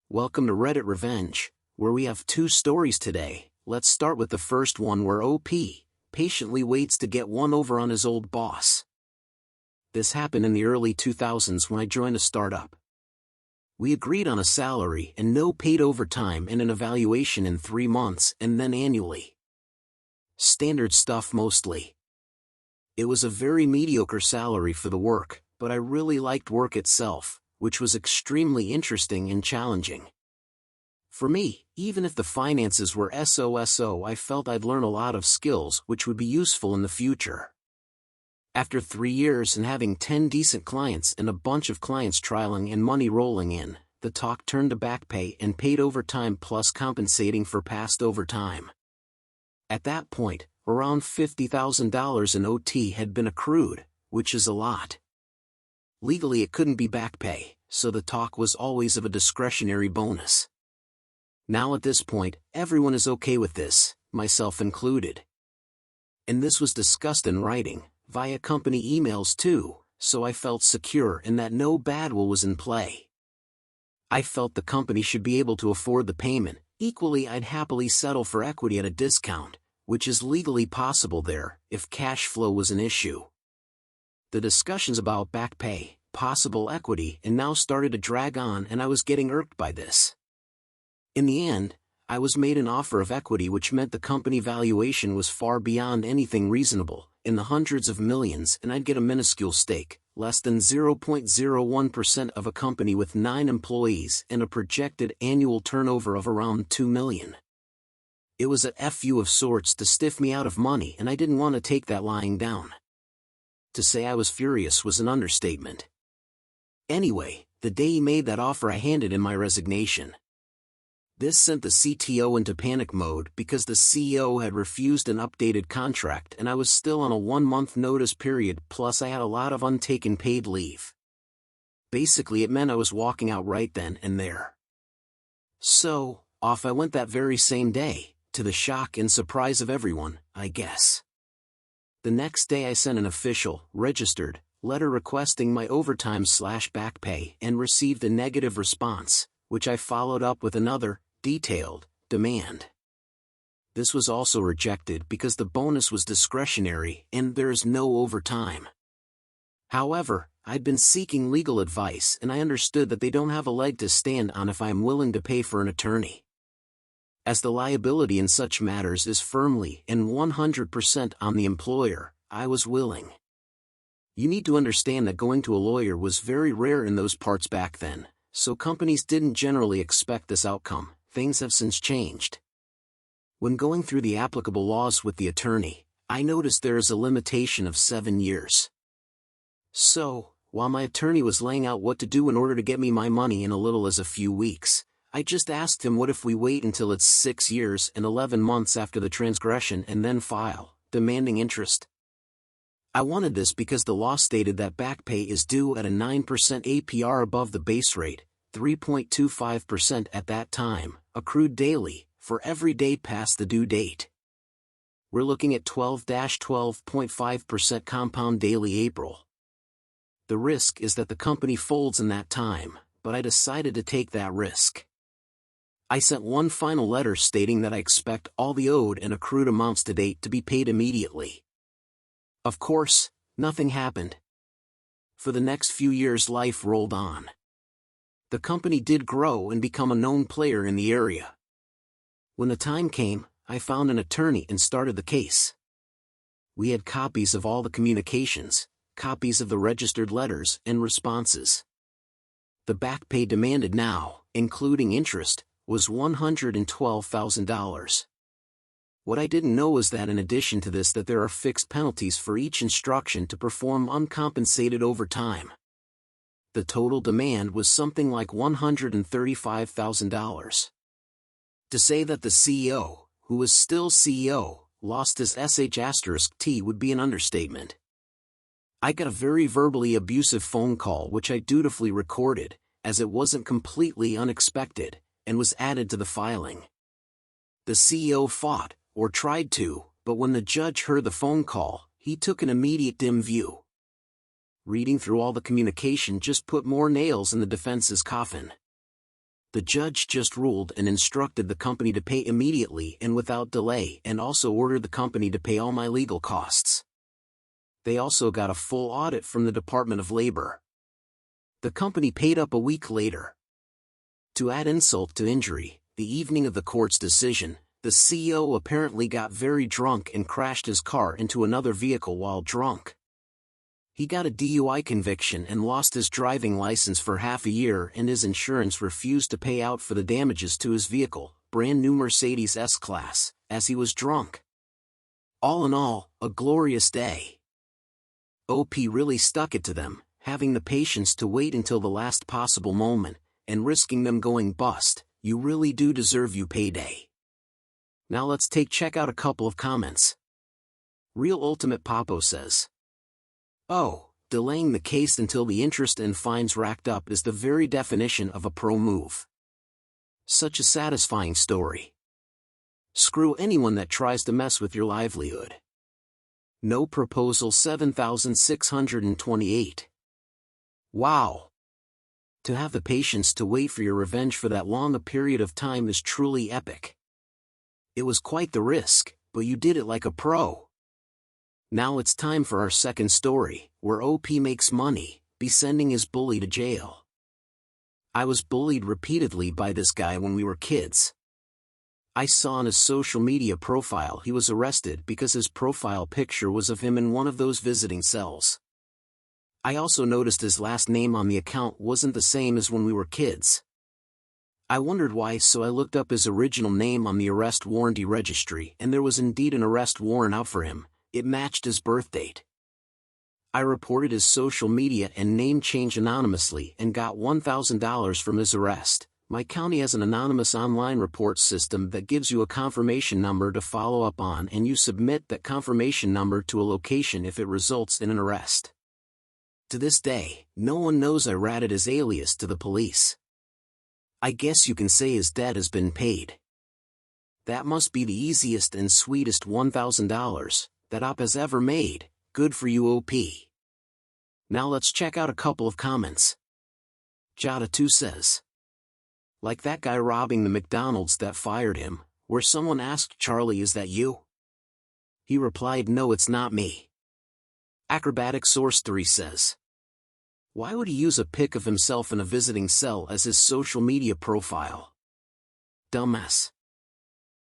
Welcome to Reddit Revenge, where we have two stories today. Let's start with the first one where OP patiently waits to get one over on his old boss. This happened in the early 2000s when I joined a startup. We agreed on a salary and no paid overtime and an evaluation in 3 months and then annually. Standard stuff mostly. It was a very mediocre salary for the work, but I really liked work itself, which was extremely interesting and challenging. For me, even if the finances were SOSO, I felt I'd learn a lot of skills which would be useful in the future. After 3 years and having 10 decent clients and a bunch of clients trialing and money rolling in, the talk turned to back pay and paid overtime plus compensating for past overtime. At that point, around $50,000 in OT had been accrued, which is a lot. Legally it couldn't be back pay, so the talk was always of a discretionary bonus. Now at this point, everyone is okay with this, myself included. And this was discussed in writing, via company emails too, so I felt secure in that no bad will was in play. I felt the company should be able to afford the payment. Equally, I'd happily settle for equity at a discount, which is legally possible there, if cash flow was an issue. The discussions about back pay, possible equity, and now started to drag on, and I was getting irked by this. In the end, I was made an offer of equity which meant the company valuation was far beyond anything reasonable, in the hundreds of millions, and I'd get a minuscule stake, less than 0.01% of a company with 9 employees and a projected annual turnover of around 2 million. It was a FU of sorts to stiff me out of money, and I didn't want to take that lying down. To say I was furious was an understatement. Anyway, the day he made that offer I handed in my resignation. This sent the CTO into panic mode because the CEO had refused an updated contract and I was still on a 1-month notice period, plus I had a lot of untaken paid leave. Basically it meant I was walking out right then and there. So, off I went that very same day, to the shock and surprise of everyone, I guess. The next day I sent an official, registered, letter requesting my overtime/back pay and received a negative response, which I followed up with another, detailed, demand. This was also rejected because the bonus was discretionary and there is no overtime. However, I'd been seeking legal advice and I understood that they don't have a leg to stand on if I am willing to pay for an attorney. As the liability in such matters is firmly and 100% on the employer, I was willing. You need to understand that going to a lawyer was very rare in those parts back then, so companies didn't generally expect this outcome. Things have since changed. When going through the applicable laws with the attorney, I noticed there is a limitation of 7 years. So, while my attorney was laying out what to do in order to get me my money in a little as a few weeks, I just asked him, what if we wait until it's 6 years and 11 months after the transgression and then file, demanding interest? I wanted this because the law stated that back pay is due at a 9% APR above the base rate, 3.25% at that time, accrued daily, for every day past the due date. We're looking at 12-12.5% compound daily April. The risk is that the company folds in that time, but I decided to take that risk. I sent one final letter stating that I expect all the owed and accrued amounts to date to be paid immediately. Of course, nothing happened. For the next few years life rolled on. The company did grow and become a known player in the area. When the time came, I found an attorney and started the case. We had copies of all the communications, copies of the registered letters and responses. The back pay demanded now, including interest, was $112,000. What I didn't know was that in addition to this that there are fixed penalties for each instruction to perform uncompensated overtime. The total demand was something like $135,000. To say that the CEO, who was still CEO, lost his sh*t would be an understatement. I got a very verbally abusive phone call which I dutifully recorded, as it wasn't completely unexpected, and was added to the filing. The CEO fought, or tried to, but when the judge heard the phone call, he took an immediate dim view. Reading through all the communication just put more nails in the defense's coffin. The judge just ruled and instructed the company to pay immediately and without delay, and also ordered the company to pay all my legal costs. They also got a full audit from the Department of Labor. The company paid up a week later. To add insult to injury, the evening of the court's decision, the CEO apparently got very drunk and crashed his car into another vehicle while drunk. He got a DUI conviction and lost his driving license for half a year, and his insurance refused to pay out for the damages to his vehicle, brand new Mercedes S-Class, as he was drunk. All in all, a glorious day. OP really stuck it to them, having the patience to wait until the last possible moment, and risking them going bust. You really do deserve you payday. Now let's check out a couple of comments. Real Ultimate Papo says, "Oh, delaying the case until the interest and fines racked up is the very definition of a pro move. Such a satisfying story. Screw anyone that tries to mess with your livelihood." No Proposal 7628. Wow. To have the patience to wait for your revenge for that long a period of time is truly epic. It was quite the risk, but you did it like a pro. Now it's time for our second story, where OP makes money, by sending his bully to jail. I was bullied repeatedly by this guy when we were kids. I saw on his social media profile he was arrested because his profile picture was of him in one of those visiting cells. I also noticed his last name on the account wasn't the same as when we were kids. I wondered why, so I looked up his original name on the arrest warranty registry, and there was indeed an arrest warrant out for him. It matched his birth date. I reported his social media and name change anonymously and got $1,000 from his arrest. My county has an anonymous online report system that gives you a confirmation number to follow up on, and you submit that confirmation number to a location if it results in an arrest. To this day, no one knows I ratted his alias to the police. I guess you can say his debt has been paid. That must be the easiest and sweetest $1,000 that OP has ever made. Good for you, OP. Now let's check out a couple of comments. Jada2 says, "Like that guy robbing the McDonald's that fired him, where someone asked Charlie, 'Is that you?' He replied, 'No, it's not me.'" Acrobatic Source 3 says, "Why would he use a pic of himself in a visiting cell as his social media profile? Dumbass."